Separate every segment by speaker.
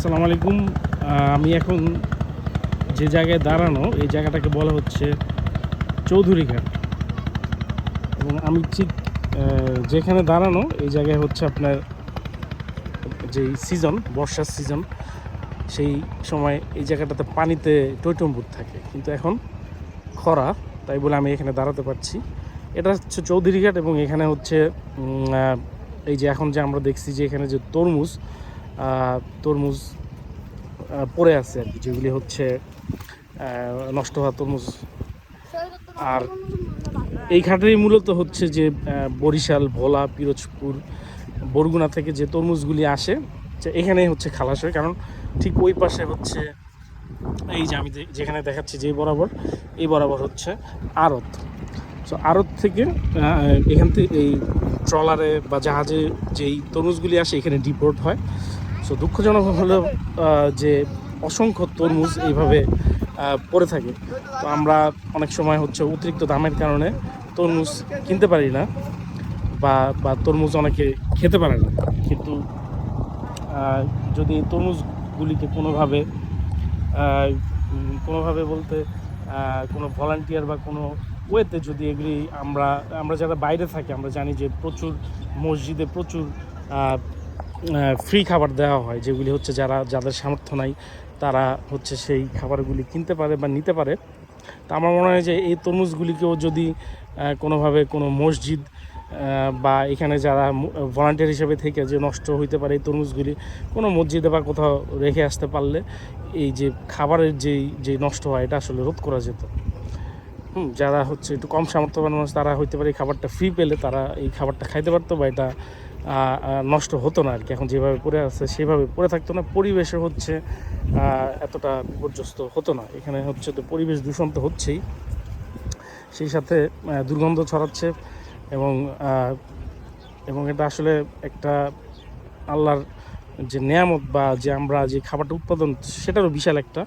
Speaker 1: আসসালামু আলাইকুম। আমি এখন যে জায়গায় দাঁড়ানো এই জায়গাটাকে বলা হচ্ছে চৌধুরীঘাট এবং আমি ঠিক যেখানে দাঁড়ানো এই জায়গায় হচ্ছে আপনার যেই সিজন বর্ষার সিজন সেই সময় এই জায়গাটাতে পানিতে টইটম্বুর থাকে, কিন্তু এখন খরা, তাই বলে আমি এখানে দাঁড়াতে পারছি। এটা হচ্ছে চৌধুরীঘাট এবং এখানে হচ্ছে এই যে এখন যে আমরা দেখছি যে এখানে যে তরমুজ তরমুজ পড়ে আছে আর কি, যেগুলি হচ্ছে নষ্ট হওয়া তরমুজ। আর এই ঘাটেই মূলত হচ্ছে যে বরিশাল, ভোলা, পিরোজপুর, বরগুনা থেকে যে তরমুজগুলি আসে এখানেই হচ্ছে খালাস হয়, কারণ ঠিক ওই পাশে হচ্ছে এই যে আমি যেখানে দেখাচ্ছি যে বরাবর এই বরাবর হচ্ছে আড়ত। সো আড়ত থেকে এখান থেকে এই ট্রলারে বা জাহাজে যেই তরমুজগুলি আসে এখানে ডিপোর্ট হয়। সো দুঃখজনক হলেও যে অসংখ্য তরমুজ এইভাবে পড়ে থাকে। তো আমরা অনেক সময় হচ্ছে অতিরিক্ত দামের কারণে তরমুজ কিনতে পারি না বা তরমুজ অনেকে খেতে পারে না। কিন্তু যদি তরমুজগুলিকে কোনোভাবে বলতে কোনো ভলান্টিয়ার বা কোনো ওয়েতে যদি এগুলি আমরা যারা বাইরে থাকি আমরা জানি যে প্রচুর মসজিদে প্রচুর ফ্রি খাবার দেওয়া হয়, যেগুলি হচ্ছে যাদের সামর্থ্য নাই তারা হচ্ছে সেই খাবারগুলি কিনতে পারে বা নিতে পারে। তা আমার মনে হয় যে এই তরমুজগুলিকেও যদি কোনোভাবে কোনো মসজিদ বা এখানে যারা ভলান্টিয়ার হিসেবে থেকে যে নষ্ট হইতে পারে এই তরমুজগুলি কোনো মসজিদে বা কোথাও রেখে আসতে পারলে এই যে খাবারের যেই নষ্ট হয় এটা আসলে রোধ করা যেত। যারা হচ্ছে একটু কম সামর্থ্যবান মানুষ তারা হইতে পারে এই খাবারটা ফ্রি পেলে তারা এই খাবারটা খাইতে পারতো বা এটা নষ্ট হতো না আর কি। এখন যেভাবে পড়ে আছে সেভাবে পড়ে থাকতো না, পরিবেশে হচ্ছে এতটা বিপর্যস্ত হতো না। এখানে হচ্ছে তো পরিবেশ দূষণ তো হচ্ছেই, সেই সাথে দুর্গন্ধ ছড়াচ্ছে এবং এবং এটা আসলে একটা আল্লাহর যে নেয়ামত বা যে আমরা যে খাবারটা উৎপাদন সেটারও বিশাল একটা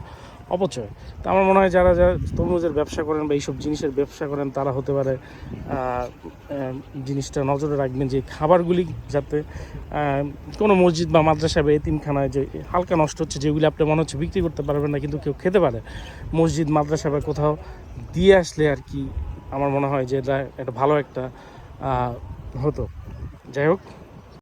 Speaker 1: অপচয়। তো আমার মনে হয় যারা তরমুজের ব্যবসা করেন বা এইসব জিনিসের ব্যবসা করেন তারা হতে পারে জিনিসটা নজরে রাখবেন যে খাবারগুলি যাতে কোনো মসজিদ বা মাদ্রাসা বা এতিমখানায় যে হালকা নষ্ট হচ্ছে, যেগুলি আপনি মনে হচ্ছে বিক্রি করতে পারবেন না কিন্তু কেউ খেতে পারে, মসজিদ মাদ্রাসা বা কোথাও দিয়ে আসলে আর কি আমার মনে হয় যে এটা একটা ভালো একটা হতো। যাই হোক।